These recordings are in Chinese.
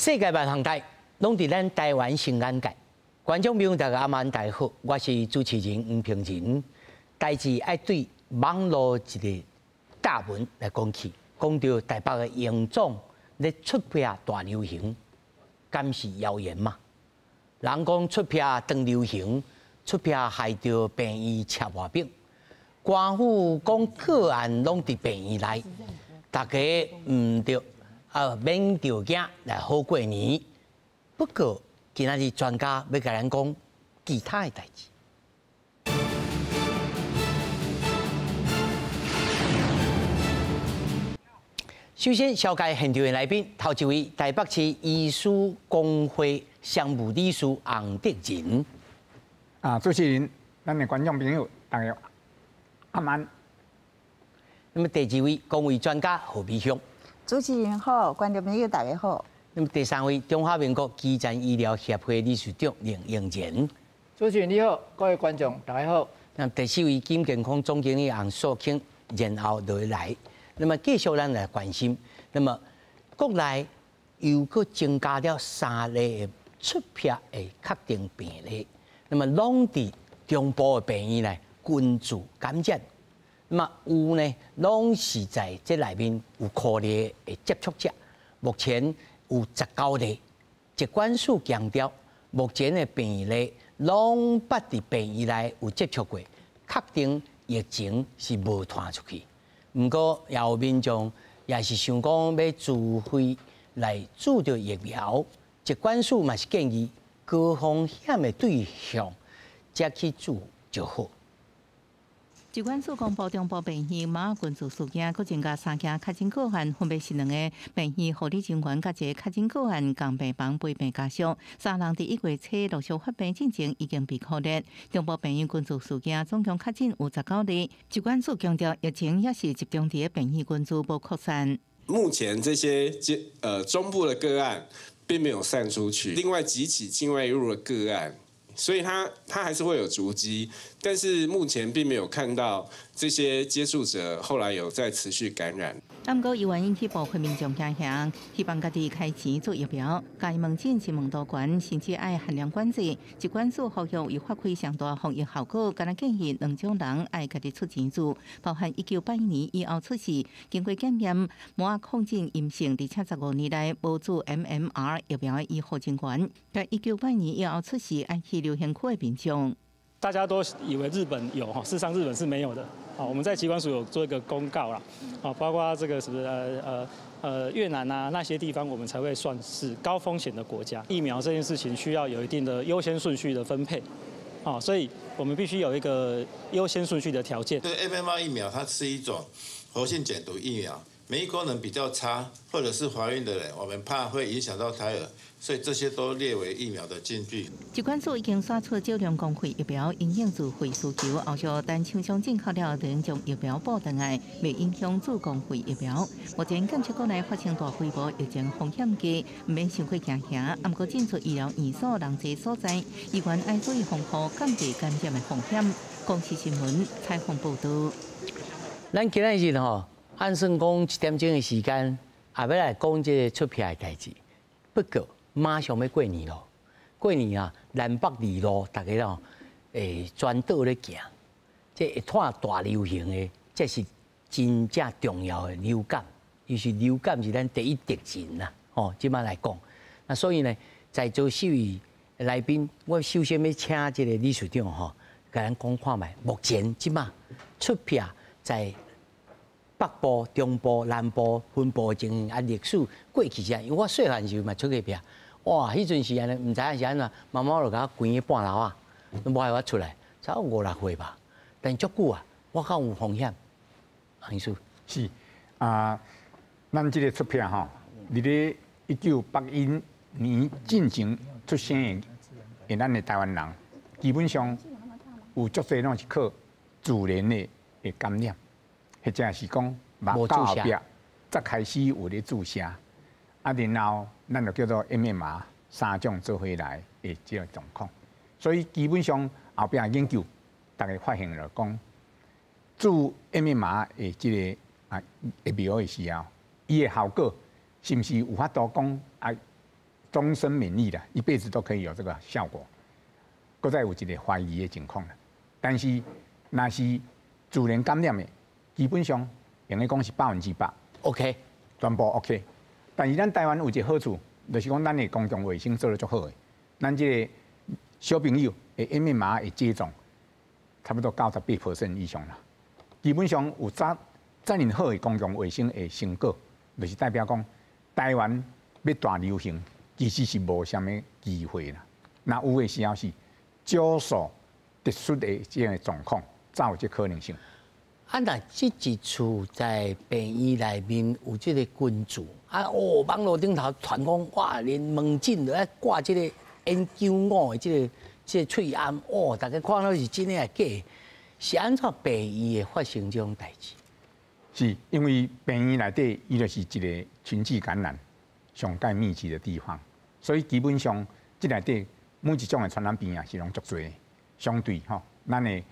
世界万行台，拢伫咱台湾新安界。观众朋友大家晚安，大家好，我是主持人吴平仁。代志爱对网络一个大文来讲起，讲到台北的营总咧出片大流行，敢是谣言嘛？人讲出片当流行，出片害到病院吃外饼。官府讲个案拢伫病院内，大家唔着免着惊来好过年。不过今仔日专家要甲咱讲其他的代志。首先，小介现场的来宾，头一位台北市医师工会常务理事洪德仁。主持人，咱的观众朋友，大家晚安。那么第二位公卫专家何美香。主持人好，观众朋友大家好。那么第三位中华民国基层医疗协会理事长林英前。主持人你好，各位观众大家好。那么第四位金健康总经理洪素卿，然后就来。那么继续咱来关心，那么国内又搁增加了3例的出片的确定病例，那么拢伫中部的病院内均注感染，那么有呢，拢是在这内面有可能的接触者。目前有19例，疾管署强调，目前的病例拢捌伫病院内有接触过，确定疫情是无传出去。不过，也有民众也是想讲要自费来注着疫苗，疾管署嘛是建议高风险的对象才去注就好。疾管署公布中部病院马群聚事件，佫增加3件确诊个案，分别是2个病院护理人员，甲一个确诊个案共病房陪病家属。3人伫1月初陆续发病进前已经被确认。中部病院群聚事件总共确诊有19例。疾管署强调，疫情也是集中伫病院群聚，无扩散。目前这些中部的个案并没有散出去，另外几起境外入的个案。所以它还是会有足迹，但是目前并没有看到这些接触者后来有再持续感染。不过，由于引起部分民众惊吓，希望家己开钱做疫苗，家门诊是门道悬，甚至爱限量管制。疾管署呼吁有发挥上大防疫效果，敢若建议2种人爱家己出钱做，包含1982年以后出世，经过检验无抗症阴性，而且15年内无注 MMR 疫苗的医护人员，甲1982年以后出世爱去流行区的民众。大家都以为日本有哈，事实上日本是没有的。好，我们在疾管署有做一个公告啦，啊，包括这个是不是越南啊那些地方，我们才会算是高风险的国家。疫苗这件事情需要有一定的优先顺序的分配，啊，所以我们必须有一个优先顺序的条件。对 MMR 疫苗，它是一种活性减毒疫苗，免疫功能比较差或者是怀孕的人，我们怕会影响到胎儿。所以这些都列为疫苗的禁忌。疾管署已经刷出少量公费疫苗，因应自费需求，后续等厂商进口了，仍将疫苗补回来，未影响自公费疫苗。目前检测国内发生大规模疫情风险低，唔免伤过惊吓。不过进出医疗院所人济所在，医院爱注意防护降低感染的风险。公视新闻采访报道。咱今日吼，按算讲1点钟的时间，也要来讲这个出片的代志。不过，马上要过年咯，过年啊，南北二路大家咯，专道咧行，这一趟大流行的，这是真正重要的流感，尤其流感是咱第一敌人啦。哦，即摆来讲，那所以呢，在座4位来宾，我首先要请这个理事长吼，甲咱讲看卖，目前即摆出片在北部、中部、南部分布情形历史过去啥？因为我细汉时候嘛出过片。哇！迄阵时安尼，唔知影是安怎，妈妈就甲我关喺半楼啊，都无爱我出来，差不多5、6岁吧。但足久啊，我较有风险。洪医师是咱这个出片吼，伫咧1981年进前出生的咱的台湾人，基本上有足侪拢是靠自然的感染，或者是讲目到后壁才开始有咧注射。然后咱就叫做 MMR 3种做回来的这个状况，所以基本上后壁研究，大家发现了讲，注 MMR 的这个疫苗的时候，伊的效果是不是有法度讲终身免疫的，一辈子都可以有这个效果。搁再有一个怀疑的情况啦，但是那是自然感染的，基本上用来讲是100%。OK， 全部 OK。但是咱台湾有一个好处，就是讲咱的公共卫生做得足好的，咱这个小朋友的 MMR 的接种差不多98% 以上啦。基本上有遮尔好的公共卫生的成果，就是代表讲台湾要大流行，其实是无什么机会啦。那有的时候是少数特殊的这样的状况，才有这可能性。那这一处在病院内面有这个群组网络顶头传讲，哇，连门诊都要挂这个 N95的这个喙安，大家看到是真的假？是安怎病院会发生这种代志？是因为病院内底，伊就是一个群聚感染上盖密集的地方，所以基本上这内底每一种的传染病是拢足多的。相对咱的一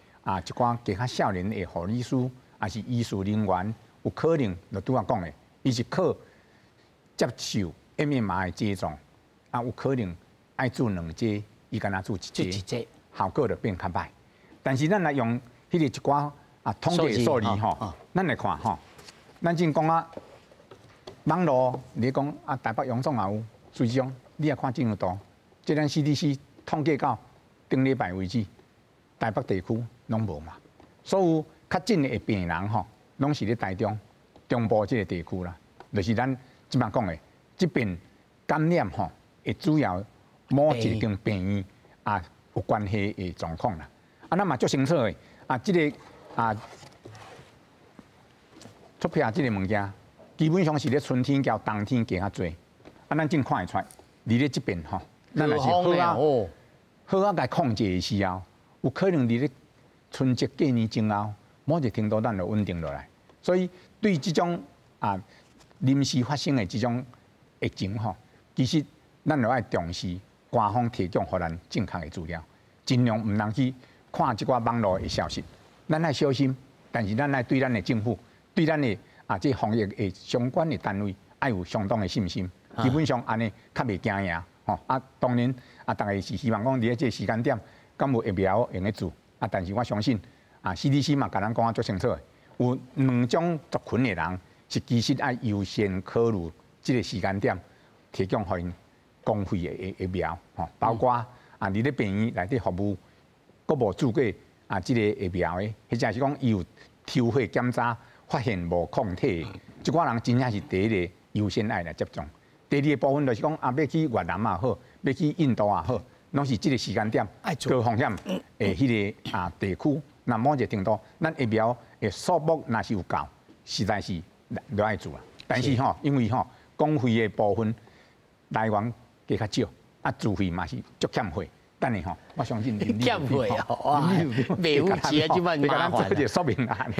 寡较少年的护理师，也是医术人员，有可能就拄仔讲的，伊是靠接受 MMR 的接种，有可能爱做2剂，伊敢若做1剂，效果就变较歹。但是咱来用迄个一寡统计的数字咱来看咱正讲网络你讲台北荣总也有，实际上你也看真有多，即咱 CDC 统计到顶礼拜为止，台北地区拢无嘛。所有较近的病人拢是咧台中、中部这个地区啦，就是咱即摆讲的这边感染会主要某一间病院有关系的状况啦。咱嘛足清楚的这个出票这个物件，基本上是咧春天到冬天加较多。咱正看会出来，伫咧这边咱也是好来控制的时候，有可能伫咧春节过年前后，某一程度咱就稳定落来。所以对这种临时发生的这种疫情其实咱就要重视官方提供予咱正确的资料，尽量唔通去看这寡网络的消息。咱要小心，但是咱要对咱的政府、对咱的这防疫的相关的单位，要有相当的信心。基本上安尼较袂惊赢当然大家是希望讲伫这时间点，敢有疫苗用来做但是我相信CDC 嘛，甲咱讲足清楚的，有2种族群的人是其实要优先考虑这个时间点提供予因公费的疫苗包括伫咧病院内底服务，佫无做过这个疫苗的，或者是讲伊有抽血检查发现无抗体的，即寡人真正是第一个优先爱来接种。第二个部分就是讲要去越南也好，要去印度也好，拢是这个时间点高风险的迄个地区。那某一个程度，咱疫苗的数目若是有够，实在是就爱做啦。但是因为公费的部分来源加较少，自费嘛是足欠费。等下我相信您欠费哇，袂有钱即摆麻烦。这个说明案。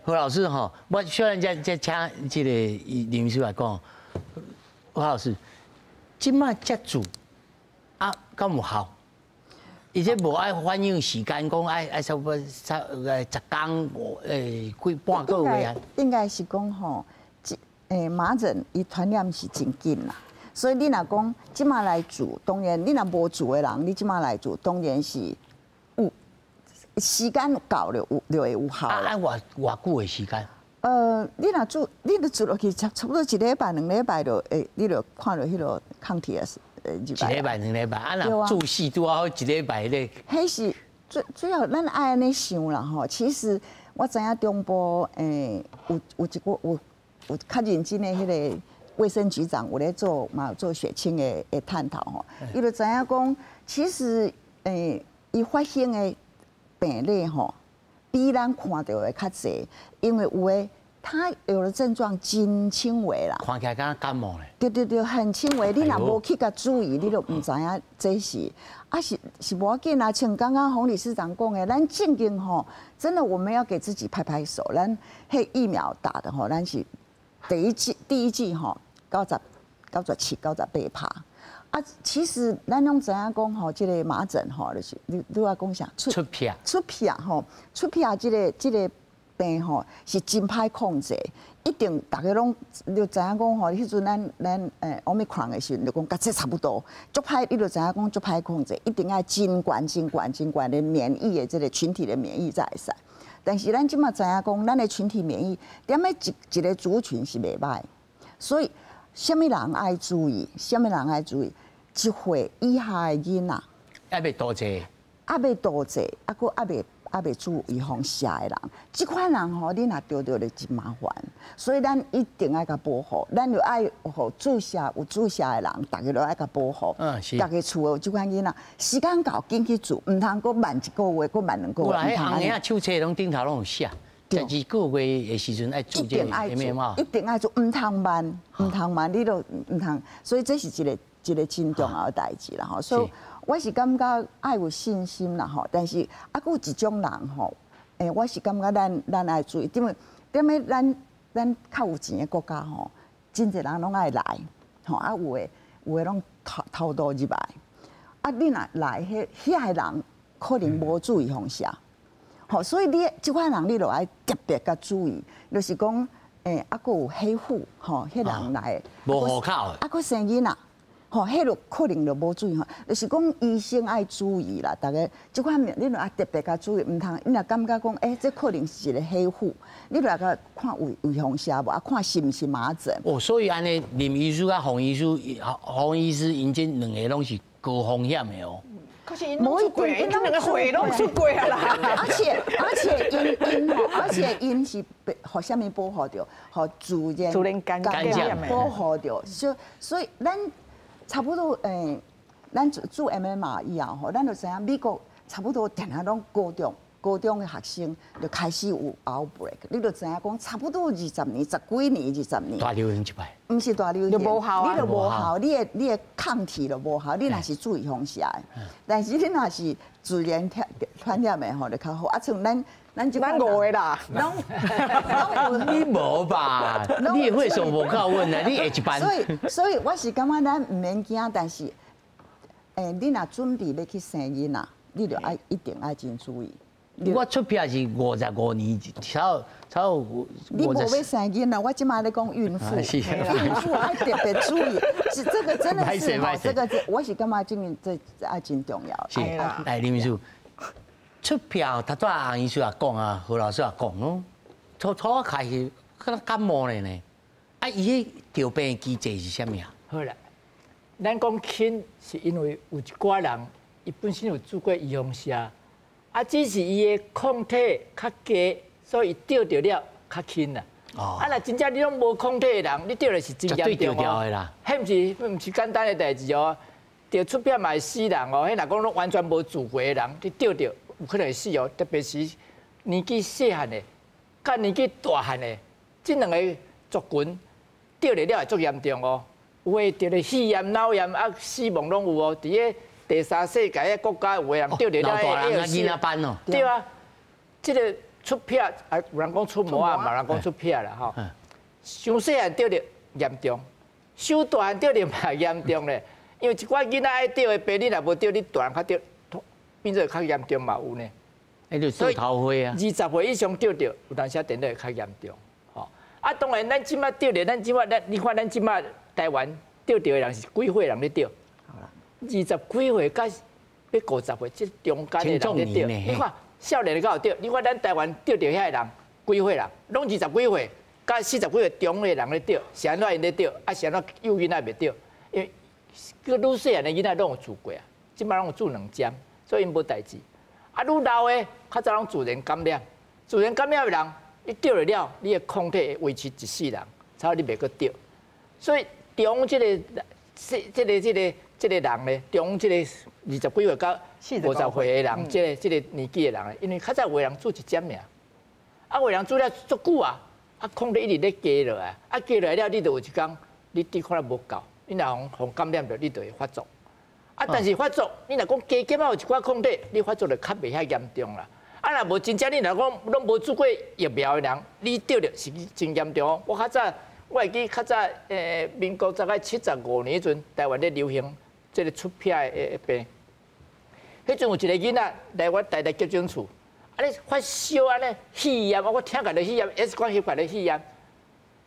何老师我虽然在请这个林师来讲，何老师，即摆接种敢有效？而且无爱反映时间，讲爱差不多10天半个月啊。应该是讲麻疹伊传染是真紧啦。所以你若讲即马来做，当然你若无做的人，你即马来做，当然是有时间到了就会有效。偌久的时间？你若做，你若做落去，差不多1礼拜、2礼拜就你就看到迄个抗体啊1礼拜、2礼拜，若注死拄好1礼拜咧。迄是主要咱爱安尼想啦其实我知影中部有较认真的迄个。卫生局长有咧做嘛做血清的探讨伊就知影讲，其实伊发生的病例比咱看到的较侪，因为有的他有的症状真轻微啦，看起来敢感冒咧。对，很轻微，你若无去甲注意，你就唔知影这是是无要紧啦。像刚刚洪理事长讲的，咱正经真的我们要给自己拍拍手，咱迄疫苗打的咱是第一剂97、98趴其实咱拢知影讲这个麻疹就是你要讲啥出片，这个病吼是真歹控制，一定大家拢就知影讲吼，迄阵咱Omicron 的时阵就讲甲这差不多，足歹你就知影讲足歹控制，一定要真悬的免疫的这个群体的免疫才会使。但是咱即马知影讲，咱的群体免疫点解一个族群是袂歹，所以什么人爱注意，什么人爱注意，一岁以下的囡仔，还袂多济，还袂多济，还袂注预防射的人，即款人吼，你若得到就真麻烦。所以咱一定爱甲保护，咱就爱互注射有注射的人，大家都爱甲保护。是。大家厝有即款囡仔，时间到紧去做，唔通搁慢一个月，搁慢2个月。有啦，迄红眼手册拢顶头拢有写，12个月的时阵爱做这个 MMR， 一定爱做，唔通慢，唔通慢，你都唔通。所以这是一个真重要的代志啦吼。所以我是感觉爱有信心啦吼，但是啊，有一种人吼，我是感觉咱爱注意，因为咱较有钱的国家吼，真侪人拢爱来，吼啊有诶拢偷渡入来，啊你若来遐个人可能无注意防射，吼，所以你即款人你就爱特别甲注意，就是讲啊佫有媳妇吼，迄人来无户口的，啊佫生囡仔。吼，迄落可能就无注意吼，就是讲医生爱注意啦，大家即款你著爱特别甲注意，唔通你若感觉讲，这可能是一个媳妇，你著来甲看有风邪无，啊看是毋是麻疹。哦，所以安尼林医师甲洪医师，因这两个拢是高风险的哦。可是因拢出过，因两个血拢出过啊啦。而且因是互啥物保护着，互自然干保护着，所以咱。差不多咱做 MMR 以后吼，咱就知影美国差不多定下拢高中的学生就开始有 outbreak， 你就知影讲差不多20年、10几年、20年。大流行一摆。唔是大流行，就无效啊！你就无效，你的抗体就无效。你若是注意防射的，但是你若是自然传染的吼，就较好。啊，像咱即咱5个啦，你无吧？你会上无够稳的，你下一班。所以我是感觉咱唔免惊，但是你若准备要去生囡仔，你就爱一定爱真注意。我出票是55年，超你无要生囡仔，我即马咧讲孕妇，孕妇爱特别注意，这个真的是哈，这个我是感觉这爱真重要。是，来林秘书，出票他都洪医师也讲啊，何老师也讲咯，初开始可能感冒咧呢，啊，伊迄调病的机制是啥物啊？好啦，咱讲轻是因为有一寡人，伊本身有做过预防射。啊，只是伊的抗体较低，所以得着了较轻啦。啊，若真正你拢无抗体的人，你得了是真严重哦。迄毋是简单的代志哦，得出片嘛会死人哦。迄若讲拢完全无做过的人，你得着有可能会死哦。特别是年纪细汉的，甲年纪大汉的，这两个族群得了会足严重哦。有诶得了肺炎、脑炎啊，死亡拢有哦。伫个第三世界的国家有的人得了了，对啊，这个出血啊，有人讲出毛啊，有人讲出血啦吼。伤细汉得了严重，伤大汉得了嘛严重咧。因为一寡囡仔爱得的病，你若无得，你大人较得，变做较严重嘛有呢。所以头灰啊，20岁以上得着，有当时电到会较严重。吼，啊，当然咱即马得了，咱即马你看咱即马台湾得着的人是几岁人咧得？20几岁到要50岁，这中间的人咧得。你看少年的敢有得？你看咱台湾得着遐人几岁人，拢20几岁，到40几岁中的人咧得，是安怎因咧得？啊，是安怎幼囡仔袂得？因为个愈细汉的囡仔拢有做过啊，即摆拢有做2针，所以因无代志。啊，愈老的较早拢自然感染，自然感染的人，你得了，你的抗体会维持一世人，才你袂个得。所以中这个人咧，中这个20几岁到50岁的人，这个年纪的人，因为较早有的人做1针尔，啊，有的人做了足久啊，啊，抗体一直咧加落来，啊，加落来了，你就有一天你抵抗力无够，你若互感染着，你就会发作。啊，但是发作，你若讲加减啊有一寡抗体，你发作就较袂遐严重啦。啊，若无真正你若讲拢无做过疫苗的人，你得了是真严重哦。我会记较早民国大概75年阵，台湾咧流行这个出血的病。迄阵有一个囡仔来我台大急诊厝，安尼发烧安尼肺炎，我听起来肺炎 X 光翕起来肺炎，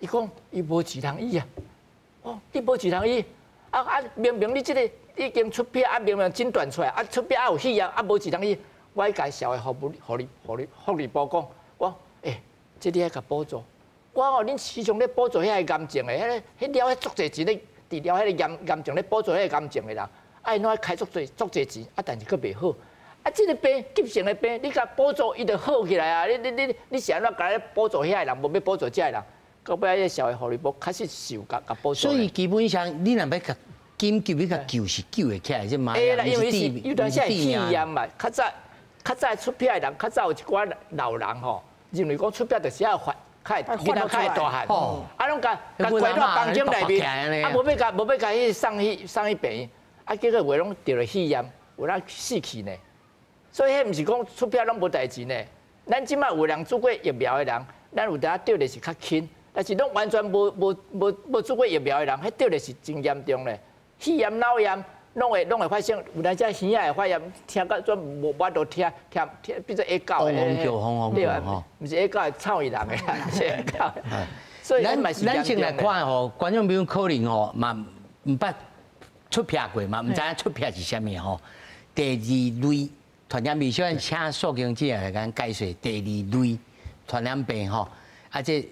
伊讲伊无钱通医啊，哦，你无钱通医，明明你这个已经出片，明明诊断出来，出片有肺炎，无钱通医，我去甲社会福利部讲，我这你爱甲补助，我恁时常咧补助遐个癌症的，迄了足侪钱咧治疗迄个癌症咧补助迄个癌症的人，因爱开足侪钱，但是佫袂好。这个病急性的病，你甲补助伊就好起来啊！你是安怎甲补助遐个人，无要补助这个人，到尾迄社会福利部开始受甲补助。所以基本上，你若要甲紧急要甲救是救会起来，这嘛啦，因为是有当时系肺炎嘛，较早出片的人，较早有一寡老人吼，认为讲出片就是要发，较囡仔较会大汉，拢甲关到房间内面，无要甲去送去病院，结果话拢得了肺炎，有人死去呢。所以迄毋是讲出片拢无代志呢。咱即摆有人做过疫苗的人，咱有当得的是较轻，但是拢完全无做过疫苗的人，迄得的是真严重咧。肺炎、脑炎拢会发生，有当只耳仔会发炎，听到做无法度听，比如下狗的，对啊，毋是下狗的臭伊人的啦，是下狗。所以咱先来看吼，观众朋友可能吼嘛毋捌出片过嘛，毋知影出片是啥物吼。第二类。传染病，小咱请苏经理来甲咱解说第二类传染病吼，这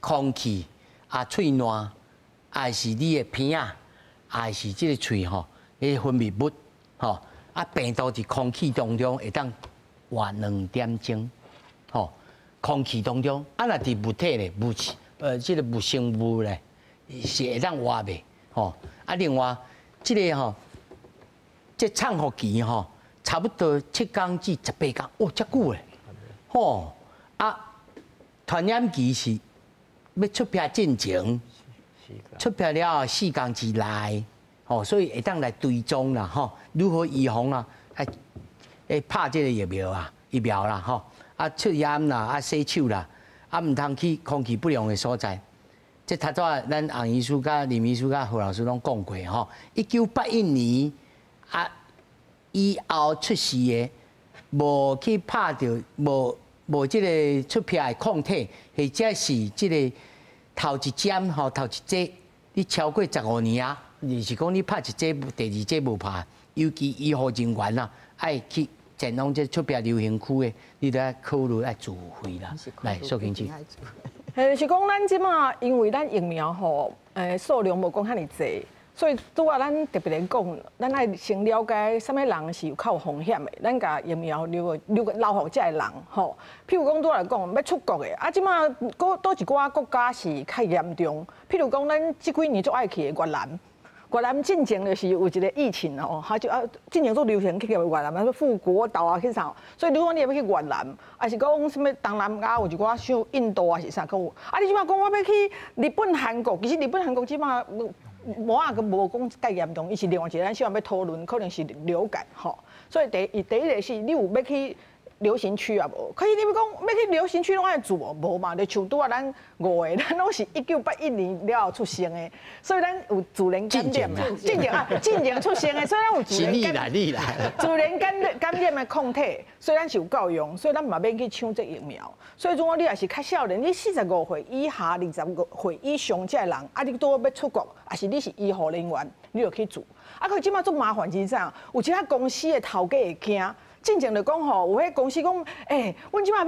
空气喙烂，是你的鼻啊，是这个喙吼，迄分泌物吼，病毒伫空气当中会当活2点钟，吼，空气当中若伫物体咧这个无生物咧是会当活袂吼，另外这个吼，这唱福期吼。差不多7天至18天，哦，遮久咧，吼传染期是要出片进前，出片了后4天之内，吼，所以会当来追踪啦，吼，如何预防啊？拍这个疫苗啦，吼，出烟啦，洗手啦，毋通去空气不良的所在。这头早咱洪医师、甲林医师、甲何老师拢讲过，吼，1981年以后出事的，无去拍到无即个出片的抗体，或者是即个头一针头一剂，你超过15年啊，就是讲你拍一剂，第二剂无拍，尤其医护人员啊，爱去前往这出片流行区的，你都要考虑爱自费啦。来，苏经理。是讲咱即马因为咱疫苗吼，数量无讲遐尼济。所以拄啊，咱特别来讲，咱爱先了解什么人是有较有风险的，咱甲疫苗留互遮个人吼。譬如讲拄来讲，要出国的，即马倒一寡国家是较严重。譬如讲，咱即几年最爱去的越南。越南进前就是有一个疫情哦，他就进前做流行去越南，什么富国岛去啥，所以如果你要去越南，还是讲什么东南亚有一寡像印度啊是啥，讲有。你即马讲我要去日本、韩国，其实日本、韩国即马无无讲介严重，伊是另外一个咱希望要讨论，可能是流感吼。所以第一个是你有要去流行区啊无？可是你要讲要去流行区拢爱做无嘛？就像拄啊，咱5个，咱拢是1981年了后出生的，所以咱有自然感染，进前出生的，所以咱有自然感染的抗体，所以咱是有够用，所以咱嘛免去抢这疫苗。所以如果你也是较少年，你45岁以下、25岁以上这人，你都要出国，还是你是医护人员，你就去做。可即马做麻烦是啥？有一寡公司的头家会惊。进前就讲吼，有迄公司讲，阮即马要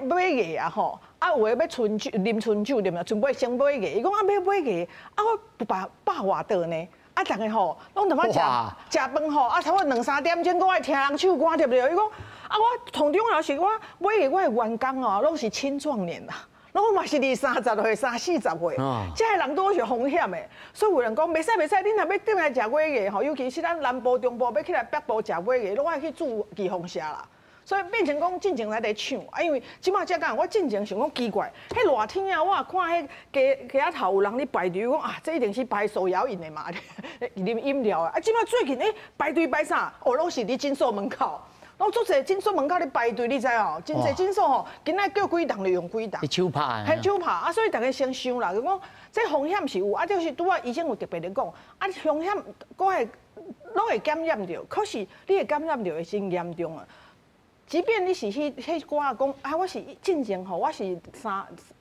买艺啊吼，有诶要春酒啉春酒啉啊，准备先买艺。伊讲要买艺，我百外道呢。逐个吼，拢他妈食饭吼，差不多2、3点钟，我爱听人唱歌对不对？伊讲我同中老是我买艺，我诶员工哦，拢是青壮年啦。拢嘛是20、30岁、30、40岁，这个人都是风险的，所以有人讲袂使，恁若要转来食尾鱼吼，尤其是咱南部、中部要去来北部食尾鱼，拢爱去住kỳ豐社啦。所以变成讲进前来在抢，因为即马才讲，我进前想讲奇怪，迄热天啊，我也看迄街仔头有人咧排队，讲这一定是排手摇饮的嘛，啉饮料啊。即马最近排队排啥？拢是伫诊所门口。拢足侪诊所门口咧排队，你知哦？真侪诊所吼，今仔叫几档就用几档。手拍系手拍所以大家先想啦，讲这风险是有，就是拄啊医生有特别咧讲，风险佫会拢会感染着，可是你会感染着会真严重啊。即便你是迄寡讲啊，我是进前吼，我是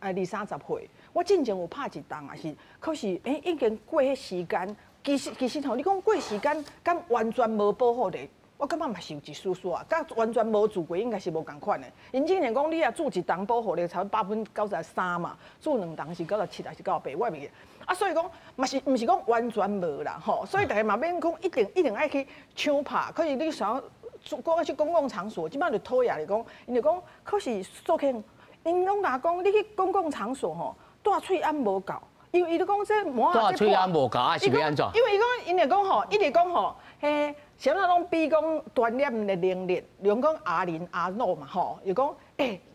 20-30岁，我进前有拍一档也是，可是已经过迄时间，其实吼，你讲过时间，敢完全无保护咧？我感觉嘛是有一丝丝啊，甲完全无做过应该是无共款的。因之前讲你啊做一档保护咧，差93%嘛，做2档是97还是98，我袂记。啊，所以讲嘛是毋是讲完全无啦吼，所以大家嘛免讲一定爱去抢拍，可是你想要讲去公共场所，即摆就讨厌来讲，因就讲可是做客，因拢甲讲你去公共场所吼，戴喙安无够，因为伊就讲这膜戴喙安无够啊是要安怎？因为伊讲因就讲吼，一直讲吼，嘿。啥物拢比讲传染的能力，用讲阿林阿诺嘛吼，又讲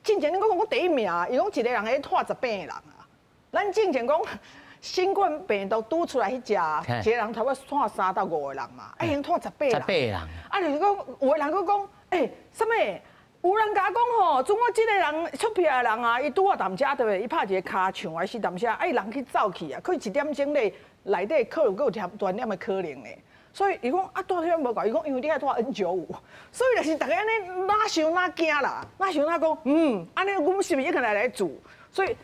之前你讲第一名，伊讲一个人喺拖10病的人啊。咱之前讲新冠病毒拄出来迄只，一个人差不多拖3到5个人嘛，用拖10病人。10病人。啊，就是讲有个人佫讲，啥物？有人甲我讲吼，总我即个人出票的人啊，伊拄啊淡车对袂？伊拍一个骹唱还是淡车，人去走去啊，可1点钟咧内底可能佫有传染的可能咧。所以伊讲啊，戴口罩无够，伊讲因为你爱戴 N95，所以就是大家安尼哪想哪惊啦，哪想哪讲，安尼阮是毋是一个来做？所以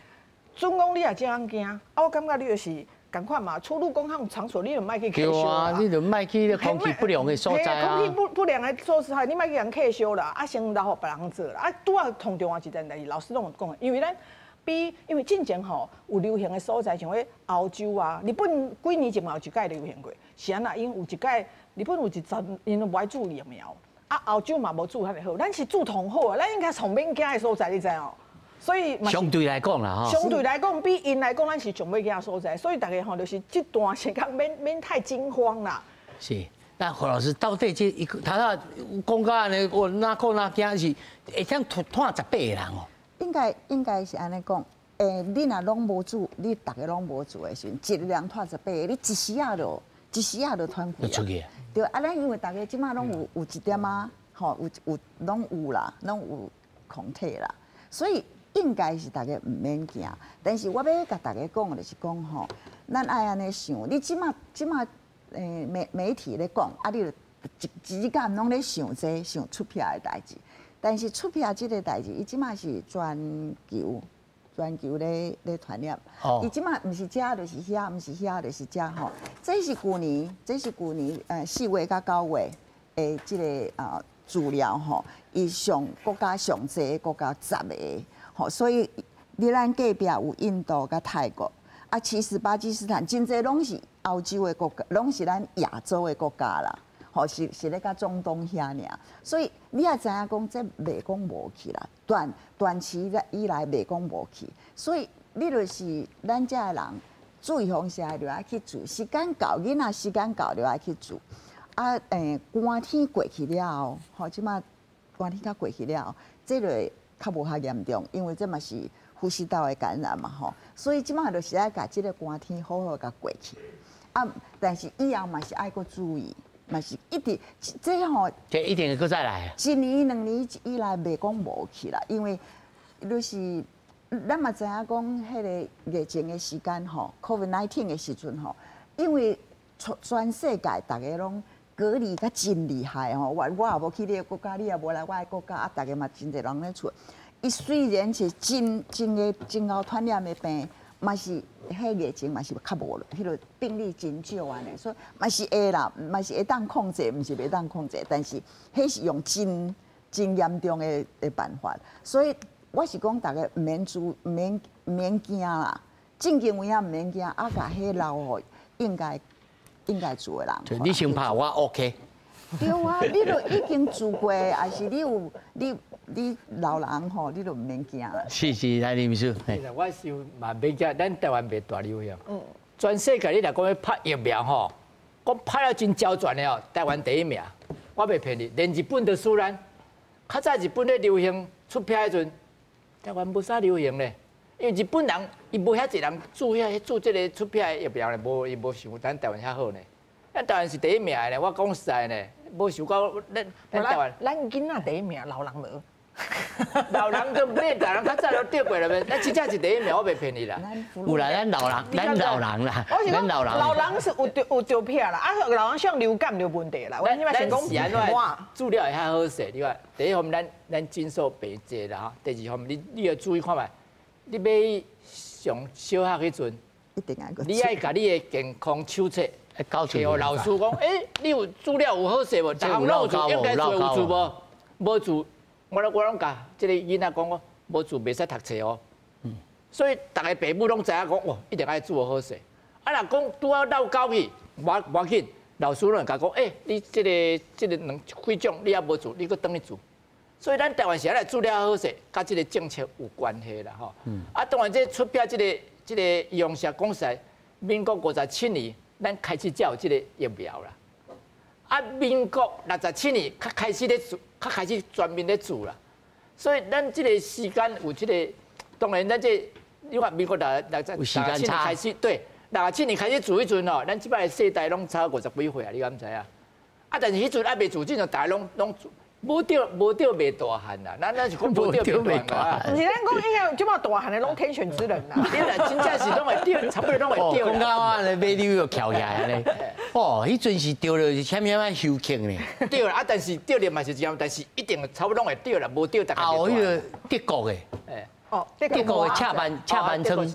准讲你也这样惊，我感觉你就是共款嘛，出入公共场所你就莫去客烧啦。对啊，你就莫去空气不良的所在啊。空气不良的所在，你莫去人客烧啦，先留互别人做啦。拄啊，同重要一件代志，老师拢有讲，因为咱。因为之前吼有流行的所在，像迄澳洲啊、日本几年前嘛有一届流行过，是安那因有一届日本有10因无爱注疫苗，啊澳洲嘛无注遐尼好，咱是注同好啊，咱应该从免惊的所在，你知哦？所以相对来讲啦，相对来讲比因来讲，咱是上要惊的所在，所以大家吼就是这段时间免太惊慌啦。是，那何老师到底他讲到安尼，我哪讲哪惊是会当拖10倍的人哦。应该是安尼讲，你若拢无做，你大家拢无做的时阵，一个人拖10倍，你一时啊就团去啊。对啊，咱因为大家即马拢有1点啊，吼有拢有啦，拢有抗体啦，所以应该是大家唔免惊。但是我要甲大家讲的就是讲吼，咱爱安尼想，你即马媒体咧讲，啊，你就一间拢咧想这想出票的代志。但是出票这个代志，伊即马是全球咧传染。伊即马毋是遮就是遐，毋是遐就是遮吼。这是去年4月到9月的这个资料吼，伊国家上济国家10个吼，所以咱隔壁有印度甲泰国，啊，其实巴基斯坦真济拢是欧洲的国家，拢是咱亚洲的国家啦。吼是咧甲中东遐尔，所以你也知影讲，这袂讲无去啦，短期以来袂讲无去，所以你就是咱遮的人，注意方式就爱去做，时间到，囡仔时间到就爱去做。啊，寒天过去了后，吼，即马寒天较过去了后，这就较无遐严重，因为这嘛是呼吸道的感染嘛，吼，所以即马就是爱甲即个寒天好好甲过去。啊，但是以后嘛是爱搁注意。嘛是一直，这吼，这一定会再来。1年2年以来袂讲无去啦，因为就是咱嘛知影讲，迄个疫情的时间吼 ，COVID-19 的时阵吼，因为全世界大家拢隔离甲真厉害吼，我也无去你的国家，你也无来我的国家，啊，大家嘛真侪人咧出。伊虽然是真高传染的病。嘛是迄疫情嘛是较无了，迄个病例真少安尼，所以嘛是会啦，嘛是会当控制，毋是袂当控制，但是迄是用真严重的办法，所以我是讲大家毋免惊啦，正经有影毋免惊，啊，甲迄老吼应该做的人。你先拍我 OK。对啊，你都已经做过，还是你老人吼，你都唔免惊啦。是，来林秘书。我是嘛免惊，咱台湾袂大流行。全世界你若讲要拍疫苗吼，讲拍了真焦全了，台湾第1名。我袂骗你，连日本都输咱。较早日本咧流行出票迄阵，台湾无啥流行咧，因为日本人伊无遐济人做这个出票的疫苗咧，伊无想咱台湾遐好呢。咱台湾是第1名咧，我讲实在呢，无想到咱台湾。咱囡仔第1名，老人无。老人都免大人较早都得过了呗，咱真正是第一名，我袂骗你啦。有啦，咱老人啦，咱老人。老人是有着片啦，啊，老人像流感有问题啦。咱是安怎治疗会较好势？你看，第一方面咱诊所病济啦哈，第二方面你要注意看觅，你要上小学迄阵，一定爱个。你爱甲你的健康手册。交出。互老师讲，你有资料有好势无？大项拢有做，应该做有做无？无做，我拢甲即个囡仔讲，我无做袂使读册哦。所以大家父母拢知影讲，哇，一定爱做好势。啊，若讲拄啊闹交去，无要紧，老师拢甲讲，你即个两几种你也无做，你搁等去做。所以咱台湾是来资料好势，甲即个政策有关系啦吼。啊，当然这出票即个医用社讲实在，民国57年。咱开始才有这个疫苗啦，啊，民国67年较开始咧做，较开始全面咧做啦，所以咱这个时间有这个，当然咱这你看民国67年开始，对，67年开始做迄阵哦，咱即摆世代拢超50几岁啊，你敢知啊？啊，但是迄阵还未做，即阵大家拢做。无着袂大汉啦，咱是讲无着袂大汉。不是咱讲以后即马大汉的拢天选之人啦。你啦，真正是拢会着，差不多拢会着。讲到我咧马溜又翘起来咧，迄阵是着了是啥物休克呢？着啦，啊，但是着了嘛是这样，但是一定差不多拢会着啦，无着大概。哦，迄个德国的，德国的恰板仓，德国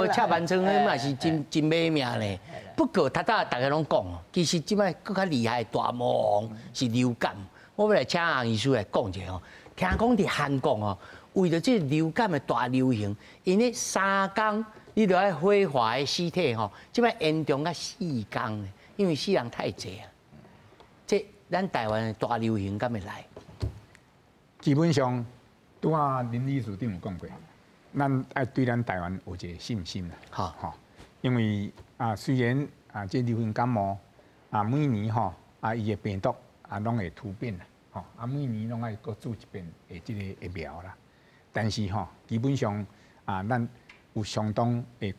的恰板仓迄嘛是真买命咧。不过大家拢讲哦，其实即摆更较厉害大魔王是流感。我要来请洪医师来讲一下哦。听讲伫韩国哦，为着这流感的大流行，因咧3天你就要火化的尸体吼，即摆延长到4天咧，因为死人太济啊。这咱台湾的大流行敢会来？基本上，拄啊林理事长有讲过，咱爱对咱台湾有一个信心啦。好，因为虽然这流行感冒每年伊的病毒。拢会突变啦，每年拢爱搁做一遍的即个疫苗啦。但是基本上咱有相当的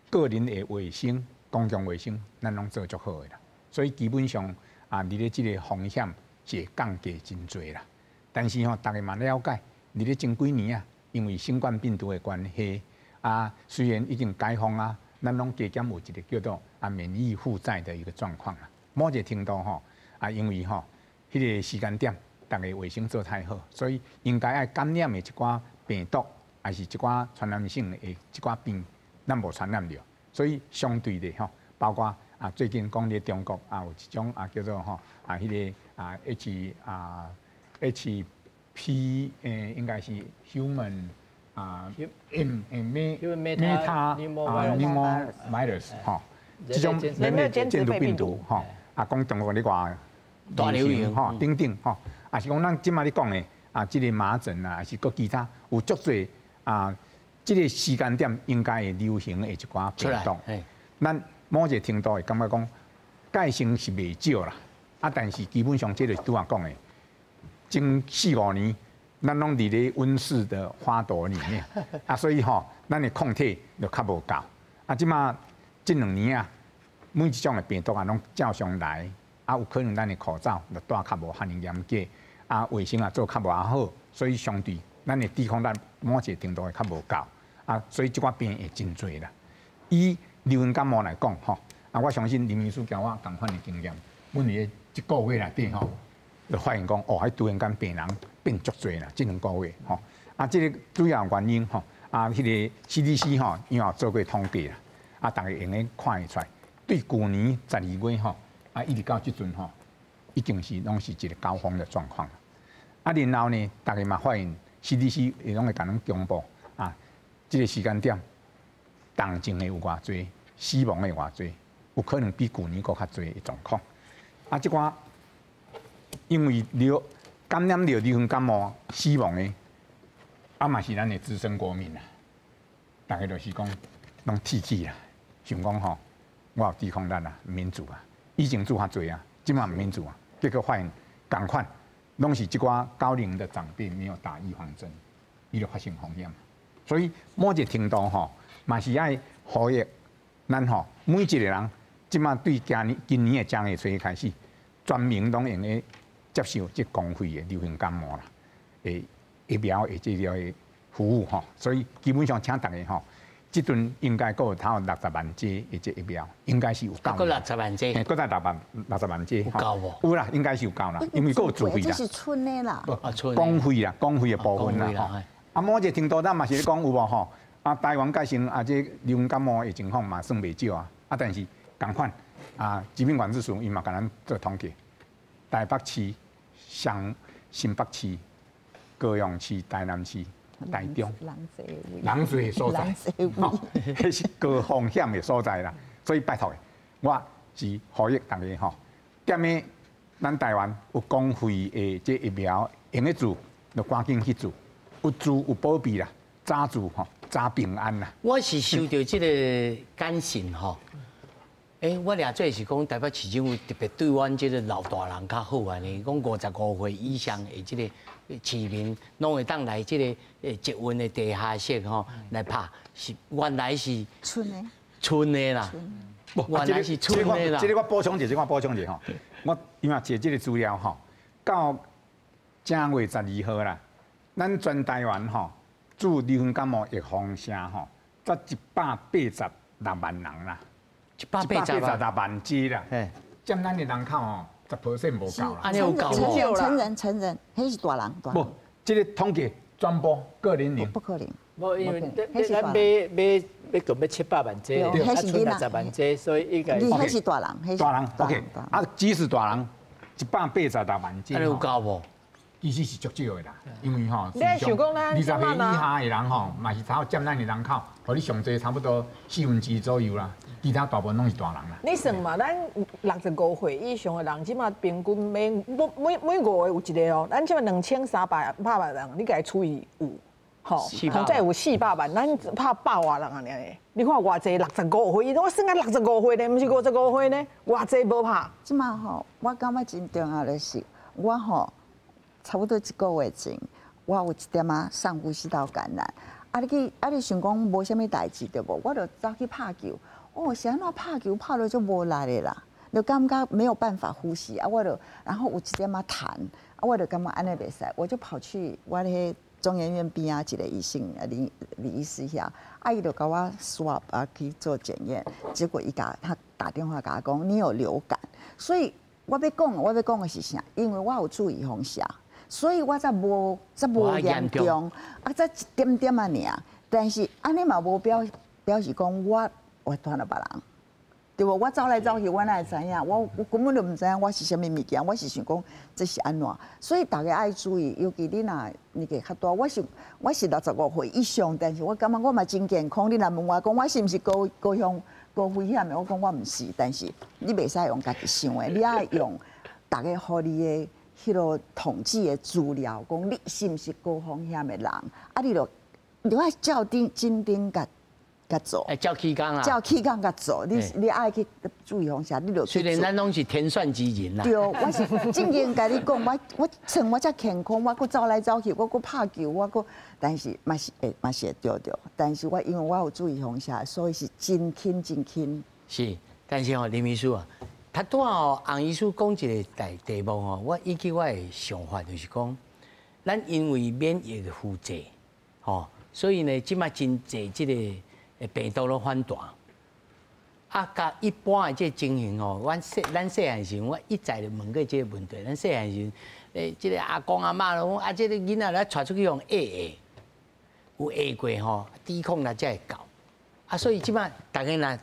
个人的卫生、公共卫生，咱拢做足好的啦。所以基本上你咧即个风险是会降低真多啦。但是大家嘛了解，你咧前几年因为新冠病毒的关系虽然已经解封咱拢加减有一个叫做免疫负债的一个状况啦。某一个程度因为迄个时间点，大家卫生做太好，所以应该爱感染的一寡病毒，还是一寡传染性的一寡病，咱无传染了。所以相对的包括最近讲咧中国有一种叫做迄个HP 应该是 human meta virus 这种人类监督病毒讲中国咧话。大流行等等也是讲咱即摆咧讲的即个麻疹还是搁其他有足侪即个时间点应该会流行的一寡病毒。咱某一个程度会感觉讲戒心是袂少啦，但是基本上即个拄啊讲的，前4-5年咱拢伫咧温室的花朵里面所以咱的抗体就较无够即摆这2年每一种的病毒拢照常来。有可能咱的口罩就戴较无遐尼严格，卫生做较无好，所以相对咱的抵抗力某一个程度会较无够，所以即寡病会真多啦。以流行感冒来讲我相信林秘书交我同款的经验，阮伫一个月内底就发现讲迄突然间病人变足多啦，这2个月这个主要原因迄个 CDC 因为做过统计啦，大家用咧看会出来，对去年12月一直到即阵已经是拢是一个高峰的状况。然后呢，大家嘛发现 CDC 伊拢会甲咱公布即个时间点，重症的有偌济，死亡的偌济，有可能比去年搁较济的状况。即寡因为感染流行感冒死亡的，嘛是咱的资深国民啦，大家就是讲拢铁气啦，想讲我有抵抗力免做以前做较多即嘛唔免做结果发现同款，拢是即寡高龄的长辈没有打预防针，伊就发生风险。所以某一个程度嘛是爱呼吁咱每一个人，即嘛对今年的正月初开始，全民拢用咧接受即公费的流行感冒啦。疫苗的这个服务吼，所以基本上请大家吼，这顿应该够超60万剂的这疫苗，应该是有够。够60万剂，够在60万剂，有够无？有啦，应该是有够啦，因为够有自费啦。这是春的啦，公费啦，公费的部分啦吼。啊，某一个程度咱嘛是咧讲有无吼？啊，台湾改成啊，这流感感冒的情况嘛算袂少啊，啊，但是同款啊，疾病管制署伊嘛甲咱做统计，台北市、新北市、高雄市、台南市、台中，人多的所在，迄是高风险的所在啦。所以拜托，我是呼吁大家吼，踮咧咱台湾有公费的这疫苗用得住，就赶紧去做，有住有保庇啦，早做吼。早平安啦！我是收到这个感信吼，我俩做是讲台北市政府特别对阮这个老大人较好安尼，讲55岁以上的这个市民，拢会当来这个捷运的地下室吼来拍，是原来是春的啦，原来是春的啦。这个我补充一下，吼，我因为借这个资料吼，到正月12号啦，咱全台湾吼。注流行感冒预防针吼，才186万人啦，186万剂啦，占咱的人口吼10%无够啦。安尼有够无？成人，迄是大人。不，这个统计全部个人龄。不可能。无，因为咱要700万剂，啊，剩60万剂，所以应该。迄是大人，大人 ，OK。啊，即使大人186万剂，安尼有够无？其实是足少的啦，因为吼，你想讲咱20岁以下的人吼，嘛是差不多占咱的人口，互你上济差不多1/4左右啦，其他大部分拢是大人啦。你算嘛，咱65岁以上的人，即马平均每5个有一个哦，咱即马2300万人，你甲伊除以5，吼，再有400万，咱拍100万人安尼。你看偌济65岁，我算啊65岁呢，毋是55岁呢，偌济无拍。即马吼，我感觉真重要的是，我吼。差不多1个月前，我有一点上呼吸道感染。你想讲无啥物代志对无？我就走去拍球。是安怎拍球拍落就无力的啦，就感觉没有办法呼吸啊。然后有一点痰啊，我就感觉安尼袂使，我就跑去我迄中研院边一个医生李医师遐，伊就甲我 swab 啊去做检验，结果他打电话甲我讲你有流感，所以我要讲的是啥？因为我有注意风险。所以我才无严重，才一点点啊尔。但是安尼嘛无表示讲我会传了别人，对无？我走来走去，我哪会知影？我根本就唔知影我是啥物物件，我是想讲这是安怎。所以大家爱注意，尤其你若年纪较大，我是65岁以上，但是我感觉我嘛真健康。你若问我讲我是毋是高危险的？我讲我唔是，但是你袂使用家己想的，你爱用大家互你的。迄个统计的资料，讲你是毋是高风险的人，你爱照紧盯甲做，照起工啦，照起工甲做，你爱去注意风险，你就去做。虽然咱拢是天选之人啦，对，我是正经甲你讲，我趁我遮健康，我搁走来走去，我搁拍球，但是嘛是会对，但是我因为我有注意风险，所以是真轻。是，但是吼林秘书啊。他拄好洪医师讲一个题目吼，我依据我的想法就是讲，咱因为免疫的负债，吼，所以呢，即马真济即个病毒咧反弹，甲一般的即情形吼，咱细汉时，我一再就问过即个问题，咱细汉时，即个阿公阿嬷拢讲，即个囡仔咧带出去用有下过吼，抵抗力才会够，所以即马大家若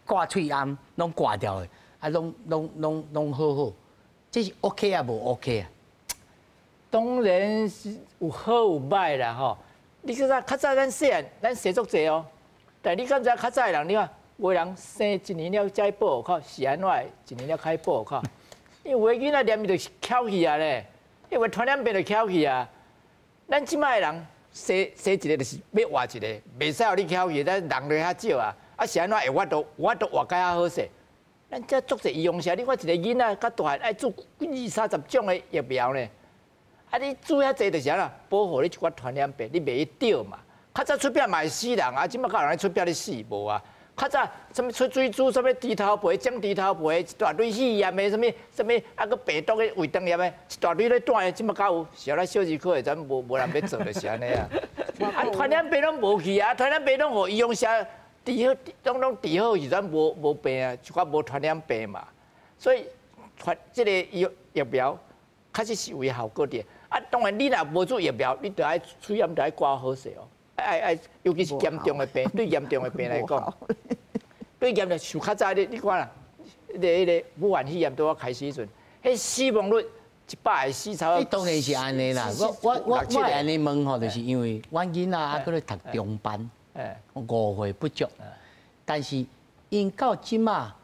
挂喙暗，拢挂掉的。拢好，这是 OK 啊，无 OK 啊？当然是有好有歹啦吼。你较早咱细汉，咱生足济哦。但你敢知较早的人，你看有人生1年了才报考，是安怎？1年了开报考，因为有的囡仔念伊就是翘去啊咧，因为传染病就翘去啊。咱即摆的人生一个就是要活一个，袂使互你翘去，咱人就较少啊。是安怎会我都活甲较好势？咱这足侪医用下，你看一个囡仔较大汉爱做20-30种的疫苗呢。你做遐济就是啥啦？保护你一寡传染病，你袂去得嘛。较早出病嘛会死人啊，即摆有人出病咧死无啊？较早什么出水煮，什么猪头皮、蒸猪头皮，一大堆细盐的，什么啊个病毒的胃肠炎的，一大堆咧断的，即么搞有？小咱小儿科的，咱无人要做就是安尼啊。啊，传染病拢无去啊，传染病拢互医用下治好，拢治好是咱无病啊，就较无传染病嘛。所以这个疫苗确实是有效果的。啊，当然你若无做疫苗，你就爱嘴炎就爱挂好势哦。爱，尤其是严重的病，对严重的病来讲，对严重像较早你看啦，迄个武汉肺炎拄啊开始时阵，迄死亡率100个死差。当然是安尼啦，我安尼问吼，就是因为阮囡仔还搁咧读中班，5岁不足，但是因到即马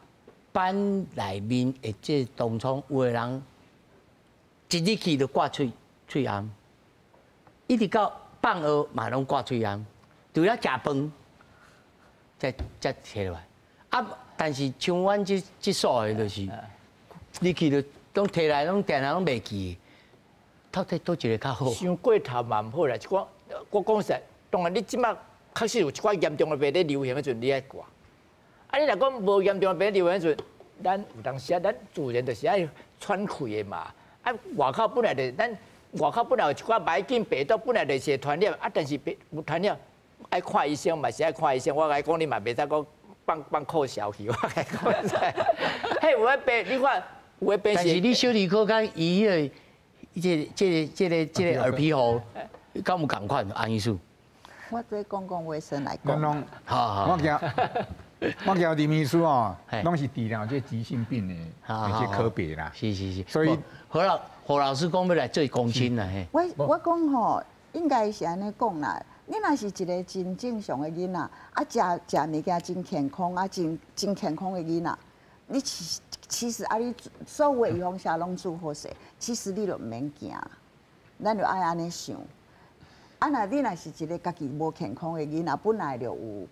班内面的这当中有个人一日去就挂嘴炎，一直到放学嘛拢挂嘴炎，除了食饭才摕落来。啊，但是像阮这所的，就是你去就拢摕来，拢定拢袂记，到底倒一个较好？伤过头嘛唔好啦，我讲实，当然你即马确实有一寡严重的病咧流行的时阵，你爱挂。啊，你若讲无严重的病流行的时阵，咱有当时啊，咱自然就是爱喘气的嘛。啊，外口本来就外口本来有一寡霾菌病毒，本来就是传染，啊，但是有传染爱看医生嘛，是爱看医生。我甲你讲，你嘛袂使讲放酷笑去，我甲你讲。嘿，有诶病，你看有诶病是。但是你小儿科甲医个，这个耳鼻喉，敢有共款安意思？我做公共卫生来讲，好，我叫林秘书哦，拢是治疗这急性病的那些科别啦。是，所以何老师讲要来做公亲啦嘿。我讲吼，应该是安尼讲啦。你若是一个真正常的囡仔，啊食物件真健康啊，真健康的囡仔，你其实啊，你所有的预防针拢做好势，其实你就唔免惊，咱就爱安尼想。啊，你若是一个家己无健康的囡仔，本来就有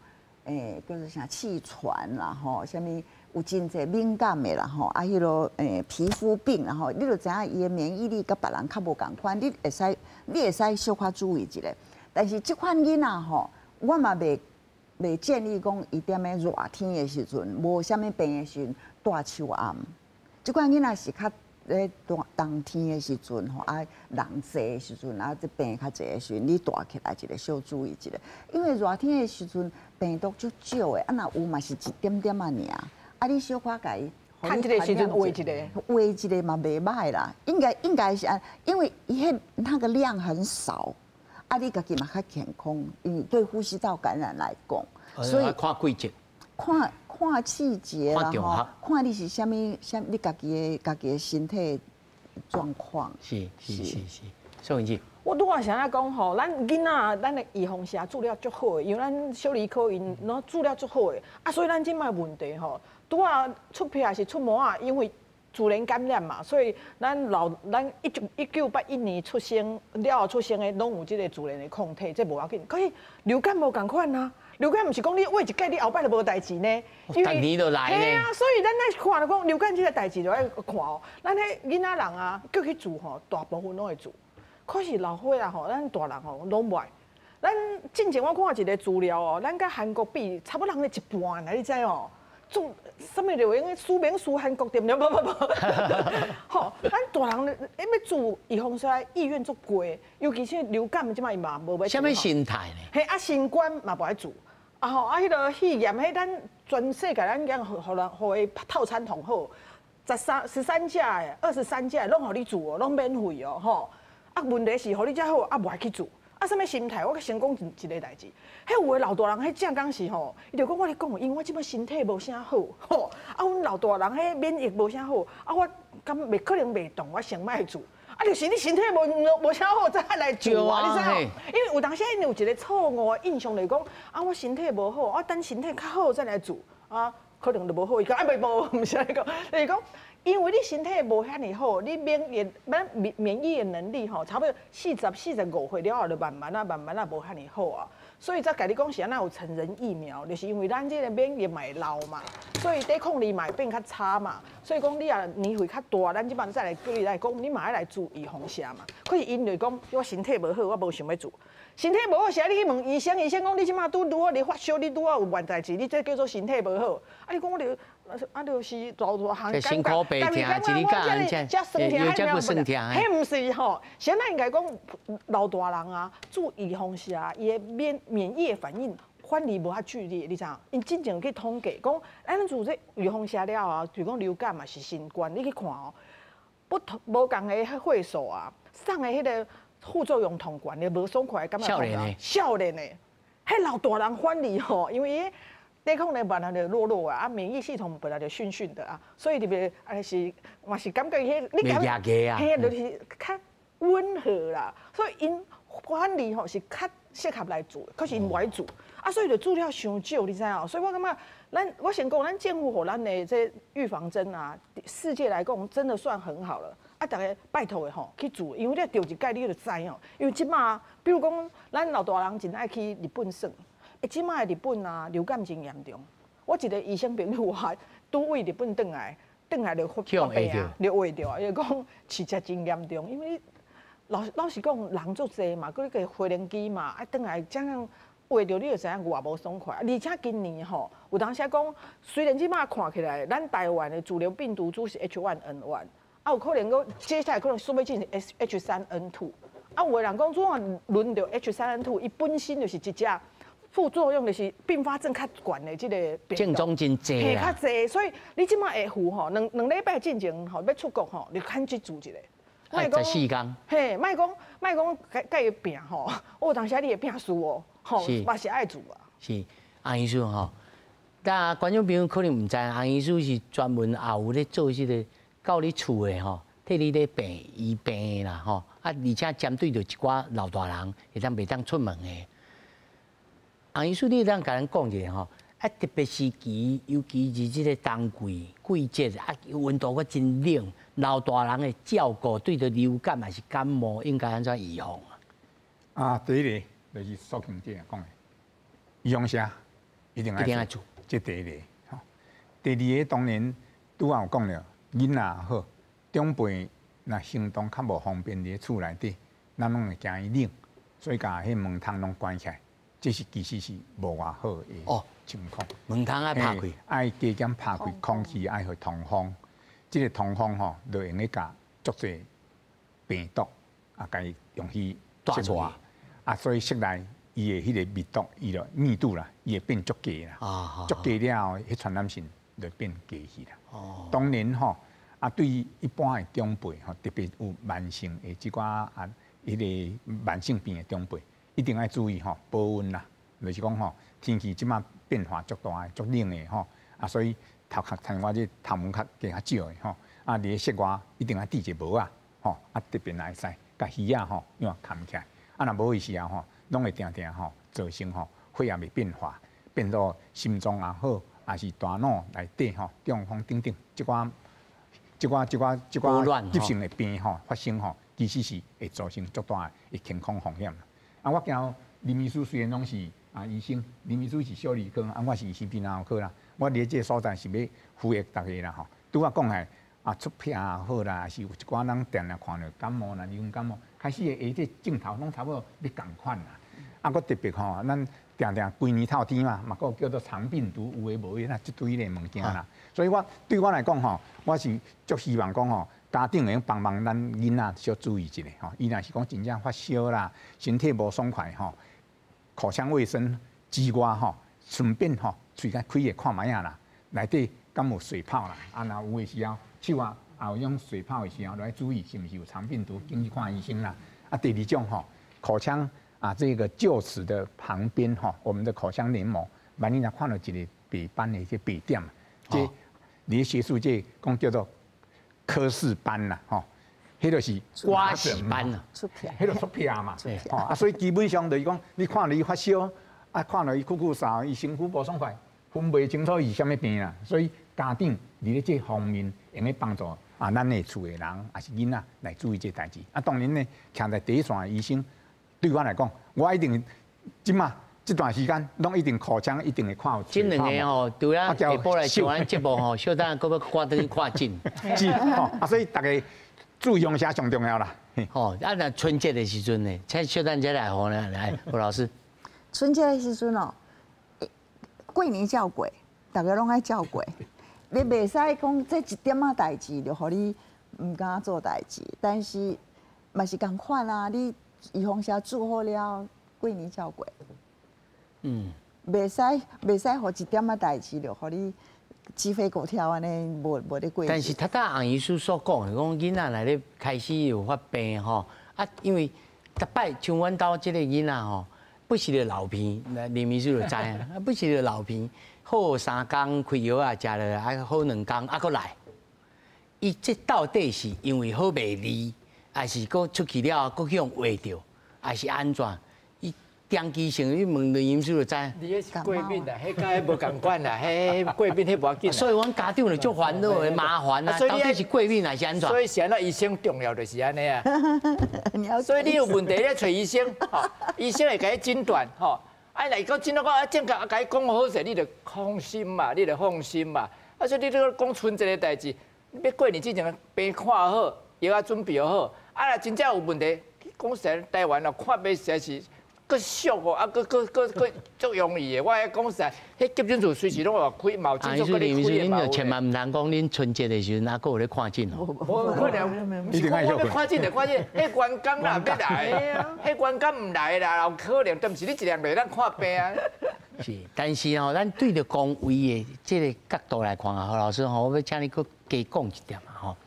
叫做啥气喘啦吼，啥物有真侪敏感的啦吼，啊，迄个皮肤病啦吼，你就知影伊的免疫力甲别人较无共款，你会使小可注意一下。但是即款囡仔吼，我嘛袂建议讲伊踮咧热天的时阵，无啥物病的时阵戴手暗。即款囡仔是较咧冬天的时阵吼，啊人济的时阵，啊这病较济的时阵，你戴起来一个小注意一下，因为热天的时阵病毒足少的，啊若有嘛是一点点啊尔，啊你小可甲伊。看一个时阵喂一个，喂一个嘛袂歹啦，应该是安，因为伊那个量很少。啊，你家己嘛较健康，因为对呼吸道感染来讲，所以看季节，看季节啦吼，看你是啥物，你家己的身体状况。是，宋文静。我拄仔想要讲吼，咱囡仔咱的预防针做了足好的，因为咱小儿科因拢做了足好的，啊，所以咱即摆问题吼，拄仔出皮还是出毛啊，因为自然感染嘛，所以咱1981年出生了后出生的，拢有即个自然的抗体，这无要紧。可是流感无共款啊，流感毋是讲你喂一届，你后摆就无代志呢。逐年就来呢。嘿啊，所以咱来看就讲流感这个代志就要看哦。咱迄囡仔人啊，叫去做吼，大部分拢会做。可是老岁啊吼，咱大人吼拢袂。咱之前我看一个资料哦，咱甲韩国比，差不多人的一半啦，你知哦。做什么就用输名输韩国对不对？不，吼，咱大人要做预防针意愿足贵，尤其是流感即摆嘛无要。什么心态呢？嘿，啊，新冠嘛无爱做，啊吼，啊，迄个肺炎，迄咱全世界咱讲互伊套餐同好，13价的、23价的拢互你做哦，拢免费哦，吼。啊，问题是互你遮好，啊无爱去做。啊，什么心态？我先讲一个代志。迄有的老大人，迄正讲是吼，伊就讲我咧讲，因为我即摆身体无啥好，吼。啊，阮老大人迄免疫无啥好，啊，我敢袂可能袂动，我先莫做。啊，就是你身体无啥好，再来做啊，你知影？因为有当时因有一个错误的印象，就是讲啊，我身体无好，啊，等身体较好再来做，啊，可能就无好。伊讲啊，袂无，毋是安尼讲，就是讲。因为你身体无遐尼好，你免疫的能力吼，差不多45岁了后就慢慢无遐尼好啊。所以才甲你讲是安那有成人疫苗，就是因为咱这个免疫嘛老嘛，所以抵抗力嘛变较差嘛。所以讲你啊年岁较大，咱即摆再来叫你来讲，你嘛要来注意防下嘛。可是因就讲我身体无好，我无想要做。身体无好，时你去问医生，医生讲你即摆拄你发烧，你拄啊有原代志，你这叫做身体无好。啊，你讲我就是大项辛苦白听，一日到晚有这不算听。迄毋是吼，现在应该讲老大人啊，注意防下，伊的免疫反应反而无遐剧烈，你知影？因真正去统计讲，咱做这预防下了啊，比如讲流感嘛是新冠，你去看哦，无共的会所啊，送的迄个副作用同悬的，无爽快，感觉少年的，迄老大人反而吼，因为伊抵抗力本来就弱啊，免疫系统本来就逊的啊，所以特别还是嘛是感觉迄你感觉嘿，就是较温和啦，所以因反而吼是较适合来做，可是因无爱做啊，所以就做了伤少，你知影？所以我感觉我先讲，咱政府给咱的这预防针啊，世界来讲真的算很好了。啊，大家拜托的吼去做，因为你着一届你就知哦。因为即马，比如讲，咱老大人真爱去日本耍，即马的日本啊流感真严重。我一个医生朋友啊，拄为日本转来就发病啊，就会着啊，伊讲实在真严重，因为老实讲，人足济嘛，佮你个飞轮机嘛，啊，转来这样会着你就知影偌无爽快。而且今年吼，有当时讲，虽然即马看起来，咱台湾的主流病毒株是 H1N1，啊，有可能佮接下来可能说不定是 H3N2，啊，有个人讲怎啊轮到 H3N2，伊本身就是一只副作用就是并发症较悬的这个病毒，症状真济较济，所以你即马会付吼，两礼拜进前吼要出国吼，你赶紧做一个。14天。嘿，莫讲甲伊拼吼，我当时你会拼输哦，吼，嘛是爱做啊。是，洪医师吼，但观众朋友可能唔知，洪医师是专门也有咧做迄个到你厝的吼，替你咧医病啦吼，啊，而且针对着一寡老大人，会当袂当出门的。洪医师，你当甲咱讲一下吼，啊，特别时期，尤其是即个冬季节，啊，温度阁真冷。老大人的照顾对着流感还是感冒，应该安怎预防啊？啊，第一个就是苏庆姐讲的，预防啥一定要做，这第一个。吼，第二个当然拄仔有讲了，囡仔好，长辈若行动较无方便伫厝内底，咱拢会惊伊冷，所以甲迄门窗拢关起来，这是其实是无偌好的情况。门窗爱拍开，爱加减拍开，空气爱去通风。这个通风吼，就用咧甲足侪病毒啊，甲伊容易带出来啊，所以室内伊的迄个密度啦，伊会变足低啦，足低了后，迄传染性就变低去啦。当然吼，啊，对于一般的长辈吼，特别有慢性的即寡啊，迄个慢性病的长辈，一定要注意吼，保温啦，就是讲吼，天气即马变化足大的、足冷的吼，啊，所以。像我这头毛加少的吼，啊，伫咧室外一定要戴一个帽啊，吼，啊特别来使，甲鱼啊吼，因为扛起来，啊若无的时候吼，拢会定吼造成吼血压的变化，变到心脏也好，也是大脑内底吼中风等等，即寡急性的病吼发生吼，其实是会造成足大的健康风险。啊，我惊林医师虽然拢是医生，林医师是小儿科，啊我是鼻咽喉科啦。我伫这个所在是要呼吁大家啦吼，拄仔讲的出片也好啦，是有一寡人定定看到感冒啦、流感冒，开始的下这镜头拢差不多要共款啦。啊，我特别吼，咱定规年透天嘛个叫做肠病毒有诶无诶，那即堆咧物件啦。所以对我来讲吼，我是足希望讲吼，家长会帮咱囡仔小注意一下吼。伊若是讲真正发烧啦，身体无爽快吼，口腔卫生之外吼，顺便吼。喙甲开个看卖啊啦，内底敢有水泡啦？啊，若有诶时候，手啊也有种水泡诶时候，来注意是毋是有肠病毒，紧去看医生啦。啊，第二种吼，口腔啊这个臼齿的旁边吼，我们的口腔黏膜，万一若看到一个白斑的一些白点，这你学术界讲叫做科氏斑啦，吼，迄就是瓜子斑啦，迄个出皮嘛，吼啊，所以基本上就是讲，你看到伊发烧。啊，看到伊咳嗽，伊身躯无爽快，分袂清楚伊啥物病啦，所以家长伫咧这方面用咧帮助咱的厝的人，也是囡仔来注意这代志。当然呢，徛在第一线的医生，对我来讲，我一定这段时间拢一定口腔一定会看有。这两个吼，除了下晡来上咱节目吼，小等搁要赶等看诊。是所以大家注意用啥上重要啦。吼，那春节的时阵呢，请小等再来吼呢，来胡老师。春节的时阵哦，过年叫鬼，大家拢爱叫鬼。你袂使讲这一点仔代志，就互你唔敢做代志。但是嘛是共款啊，你预防下做好了，过年叫鬼。袂使互一点仔代志，就互你鸡飞狗跳安尼，无咧过。但是他洪医师所讲的，讲囡仔来咧开始有发病吼，因为逐摆像阮兜即个囡仔吼。不是着老片，林医师就知啊。不是着老片，好3工开药啊，食落好2工，还佫来。伊这到底是因为好袂离，还是佫出去了佫去用画着，还是安怎？伊长期性，你问林医师就知。你迄是过敏啦，迄甲迄无共款啦，迄过敏迄无要紧。所以阮家长就足烦恼的麻烦啊，到底是过敏还是安怎？所以现在医生重要就是安尼啊。所以你有问题咧找医生，医生会甲你诊断，来讲诊断讲正甲你讲好势，你就放心嘛，你就放心嘛。所以你咧讲春节的代志，要过年之前病看好，药啊准备好，若真正有问题，讲实在台湾看病实在是。佫俗哦，佫足容易的。我讲实在，迄急诊所随时拢有开，毛诊所佫咧开的嘛。就千万唔通讲恁春节的时阵，哪佫有咧看诊哦？无可能，是讲我要看诊就看诊，迄员工啦要来，迄员工唔来啦，有可能，但毋是你一两个咱看病啊。是，但是吼，咱对着公卫的这个角度来看啊，何老师吼，我要请你佫加讲一点啊吼。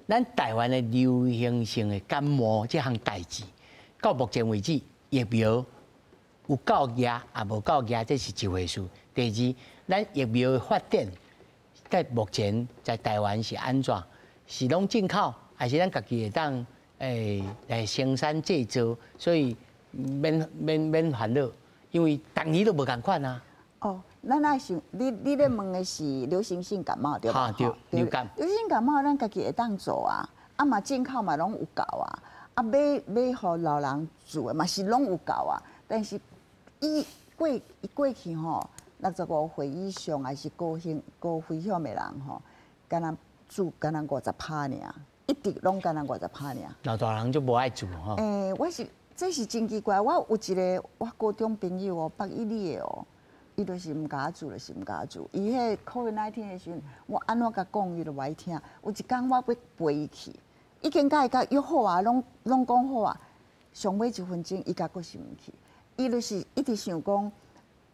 咱台湾的流行性的感冒这项代志，到目前为止。疫苗有够压，也无够压，这是一回事。第二，咱疫苗的发展，在目前在台湾是安怎？是拢进口，还是咱家己会当来生产制造？所以免烦恼，因为逐年都无共款啊。咱爱想，你咧问的是流行性感冒对吧？对，流感。流行性感冒咱家己会当做啊，嘛进口嘛拢有够啊。买互老人住的嘛是拢有够啊，但是伊过去吼，65岁以上还是高危险的人吼，敢若50%尔，一直拢敢若50%尔。老大人就无爱住吼。这是真奇怪。我有一个我高中朋友哦，北一女的哦，伊就是唔敢住，就是唔敢住。伊迄 COVID-19的时阵，我安怎甲讲，伊就袂听。有一天我要陪伊去。已经甲伊约好啊，拢讲好啊。上尾1分钟，伊甲佫是毋去。伊就是一直想讲，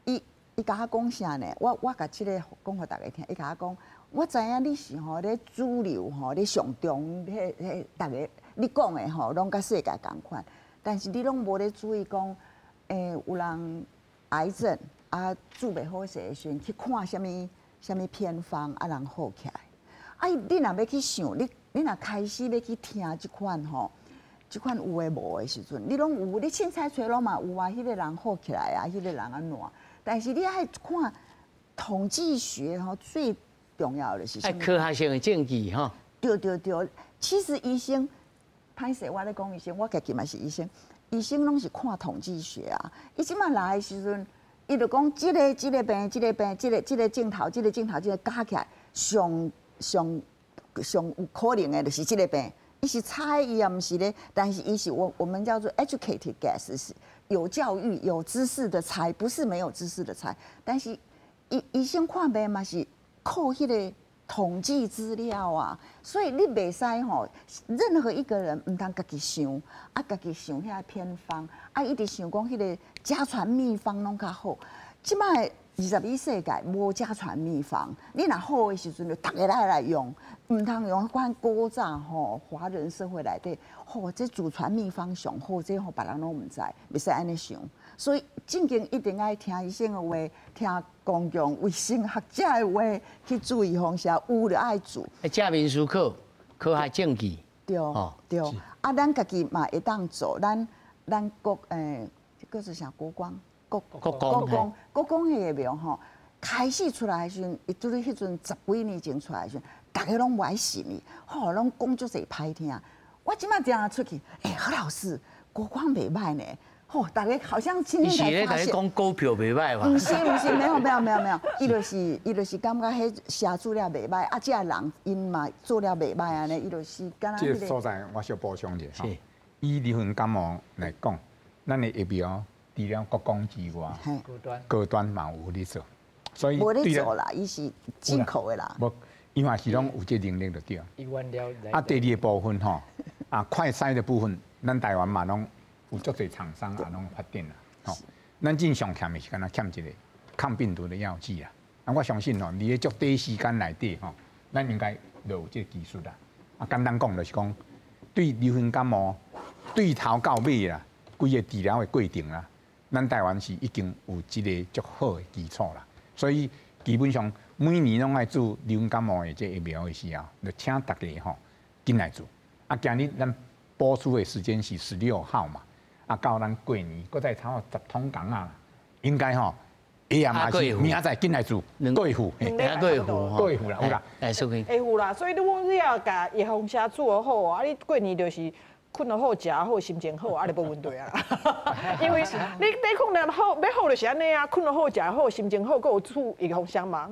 伊甲我讲啥呢？我甲即个讲互大家听。伊甲我讲，我知影你是吼咧主流吼咧上中，迄大家你讲的吼，拢甲世界共款。但是你拢无咧注意讲，有人癌症治袂好势的时阵，去看什么偏方人好起来。你若要去想你若开始要去听即款有诶无诶时阵，你拢有，你凊彩找拢嘛有啊，迄个人好起来啊，迄个人安怎？但是你爱看统计学最重要的是什么？科学性的证据吼。对，其实医生，歹势我咧讲医生，我家己嘛是医生，医生拢是看统计学啊。伊即马来诶时阵，伊就讲即个病，即个镜头，即个加起来上有可能的，就是这个病。伊是猜，伊也毋是咧，但是伊是我们叫做 educated guess， 是有教育、有知识的猜，不是没有知识的猜。但是医生看病嘛是靠迄个统计资料啊，所以你袂使吼，任何一个人毋通家己想，家己想遐偏方，一直想讲迄个家传秘方拢较好。即摆21世纪无家传秘方，你若好的时阵就大家来用，唔通用款古早吼华人社会内底，这祖传秘方上好，这别人拢唔知，袂使安尼想。所以正经一定爱听医生的话，听公共卫生学者的话，去注意方式，有就爱做。正面思考，科学证据。对，咱家己嘛会当做，咱国叫做啥国光。国光迄个苗吼，开始出来的时阵，伊拄咧迄阵10几年前出来的时阵，大家拢无爱信伊，吼，拢讲足侪歹听。我即摆定出去，何老师国光袂歹呢，吼，大家好像今天才发现。讲股票袂歹吧？不是，没有，伊就是感觉迄写资料袂歹，啊，这人因嘛做了袂歹安尼，伊就是敢若。这个所在我小补充一下哈，以流行感冒来讲，咱的疫苗除了国光之外，高端嘛有咧做，所以无咧做啦，伊是进口的啦。无，伊嘛是拢有这能力就对。啊，第二个部分吼，啊，快筛的部分，咱台湾嘛拢有足侪厂商啊，拢发展啦。吼，咱正常欠的是敢若欠一个抗病毒的药剂啦。啊，我相信吼，伫咧足短时间内底吼，咱应该就有这个技术啦。啊，简单讲就是讲，对流行感冒对头到尾啦，规个治疗的过程啦，咱台湾是已经有一个足好的基础啦。所以基本上每年拢爱做流行感冒的这疫苗的时候，就请大家吼进来做。啊，今日咱播出的时间是16号嘛，啊，到咱过年，搁再差不多10通工啊，应该吼。哎呀，嘛是明仔载进来做，过会付，过会付啦，有啦，会付啦。所以你要甲叶红霞做好啊，你过年就是困得好、食好、心情好，啊，就无问题啊。因为你困得好，要好就是安尼啊，困得好、食好、心情好，搁有煮叶红霞嘛。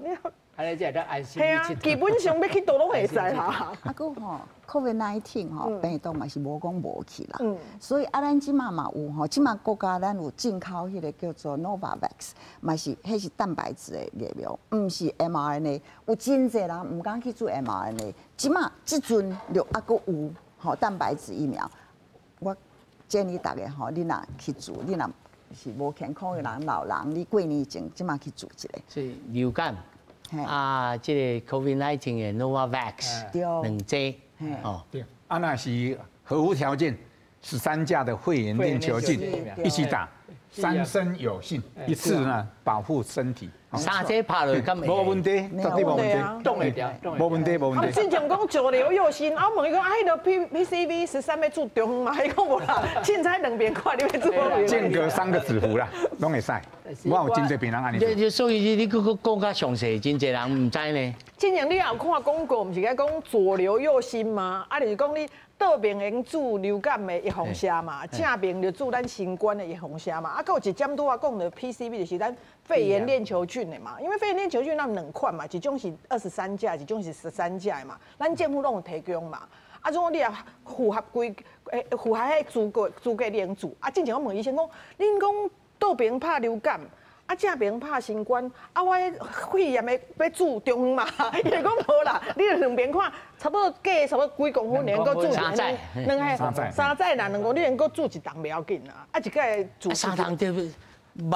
安尼才会安心。系啊，基本上要去倒拢会使啦。啊，搁吼 COVID-19 吼病毒嘛是无讲无去啦。所以啊，咱即马嘛有吼，即马国家咱有进口迄个叫做 Novavax， 嘛是迄是蛋白质的疫苗，毋是 mRNA。有真侪人毋敢去做 mRNA， 即马即阵就啊搁有吼蛋白质疫苗。我建议大家吼，你若去做，你若是无健康的人、老人，你过年前即马去做一个。是流感。啊，这个 COVID-19 的 Novavax 2剂，哦，对，啊那是合乎条件，13价的肺炎链球菌一起打，3生有幸，一次呢保护身体。3剂拍落敢无问题，绝对无问题，冻会掉，无问题，无问题。之前讲九流又新，啊，问伊讲啊，迄个 PCV 13要做中嘛，伊讲无啦，凊彩2边看，你要做。间隔3个指符啦，拢会使。我有真侪病人安尼。所以你讲较详细，真侪人唔知呢。之前你也有看广告，毋是讲左流右新吗？啊，就是讲你倒边用治流感的叶红虾嘛，正边就治咱新冠的叶红虾嘛。啊，还有一点拄啊讲的 PCV 就是咱肺炎链球菌的嘛。因为肺炎链球菌咱2款嘛，一种是23价，一种是13价的嘛。咱政府拢有提供嘛。啊，种你也符合符合迄资格你用治。啊，之前我问医生讲，恁讲倒边拍流感。啊，正边拍新冠，啊，我肺炎的要治中嘛，伊就讲无啦，你就2边看，差不多隔差不多几公分，能够治3载，3载啦，2个你能够治一档不要紧啦，啊，一个治3档对不？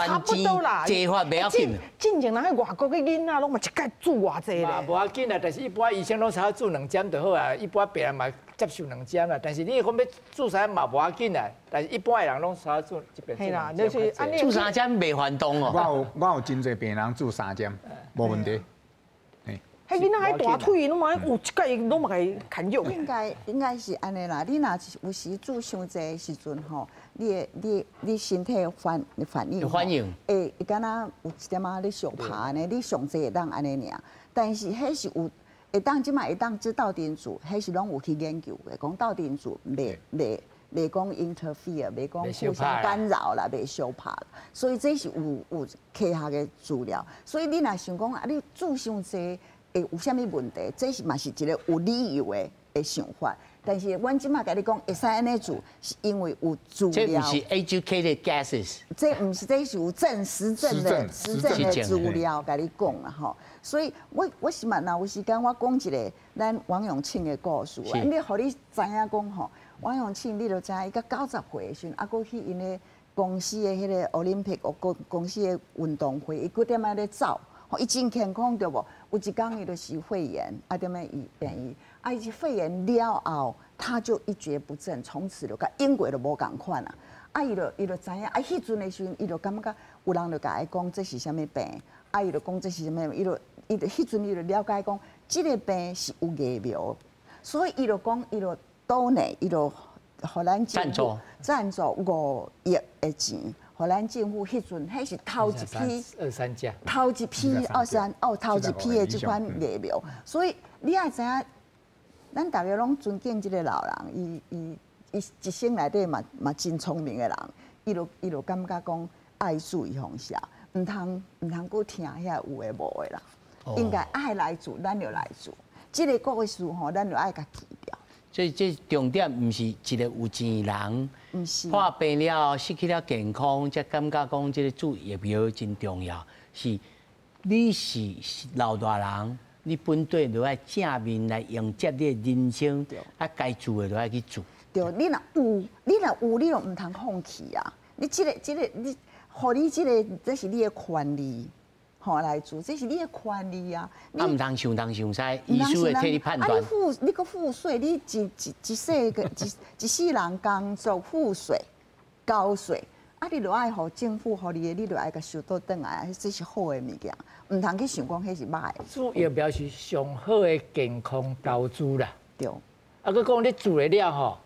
差不多啦，计划不要紧。进前人喺外国嘅囡仔，拢嘛一概治偌济咧。无要紧啦，但是一般医生拢差治2针就好啊，一般病人嘛接受2针啦。但是你讲要治啥嘛无要紧啦，但是一般的人拢差治一边。系啦，就是治3针袂反动哦。我有真侪病人治3针，无问题。迄囡仔喺大腿，拢嘛有一届拢嘛会砍肉。应该是安尼啦，你若有时做伤济的时阵吼，你身体反应，会敢若有一点仔你上怕呢，你上济会当安尼尔。但是迄是有会当即卖会当即斗阵做，迄是拢有去研究的，讲斗阵做袂讲 interfere， 袂讲互相干扰啦，袂相拍啦。所以这是有科学的资料。所以你若想讲啊，你做伤济。会有啥物问题？这是嘛是一个有理由的想法，但是阮即马甲你讲会使安尼做，是因为有资料。这不是 educated guesses。这毋是，这是有实证的资料甲你讲啦吼。所以我是嘛，若有时间我讲一个咱王永庆的故事啊，你互你知影讲吼，王永庆你就知影伊到90岁的时阵，啊，搁去因咧公司的迄个Olympic公司的运动会，伊搁踮仔咧走。伊真健康对无？有一天伊就是肺炎，啊踮咧伊病伊，啊伊肺炎了后，他就一蹶不振，从此就甲英国就无共款啊。啊伊就知影，啊迄阵的时阵，伊就感觉有人就甲伊讲这是啥物病，啊伊就讲这是啥物，伊就迄阵伊就了解讲，即个病是有疫苗，所以伊就讲伊就倒内，伊就荷兰政府赞助5亿的钱，荷兰政府迄阵迄是头一批23家，头一批头一批的这款疫苗，所以你爱知影，咱大家拢尊敬这个老人，伊一生内底嘛真聪明的人，伊就感觉讲爱注意方式，唔通搁听遐有诶无诶啦，应该爱来做，咱就来做。这个故事吼，咱就爱甲记掉。所以这重点唔是一个有钱人，唔是破病了失去了健康，才感觉讲这个注疫苗真重要。是你是老大人，你本队就要正面来迎接你的人生，啊该做的就要去做。对，你若有，你就唔通放弃啊！你这个，你，互你这是你的权利，吼来做，这是你的权利啊！啊，唔通上西，医师会替你判断。你个付税，你一世人工作付税、交税，啊，你就爱互政府，互你就爱甲收到转来，这是好的物件，唔通去想讲迄是歹。做疫苗是上好的健康投资啦。对。啊，佮讲你做了了吼。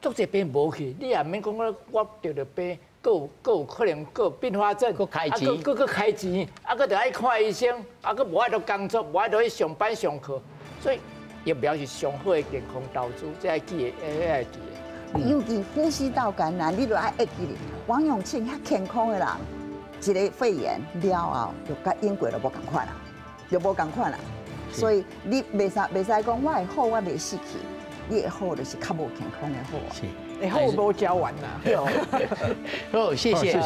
足侪病无去，你也免讲我得了病，佫有可能佫并发症，佫开钱，佫开钱，啊佫得爱看医生，啊佫无爱到工作，无爱到去上班上课，所以疫苗是上好的健康投资，这爱记的，爱记的。尤其呼吸道感染，你就爱记哩。王永庆遐健康的人，一个肺炎了后，就甲英国就无共款啦，就无共款啦。所以你袂使讲我会好，我袂死去。你的好就是较无健康的好，是，会好无交完呐。好，谢谢。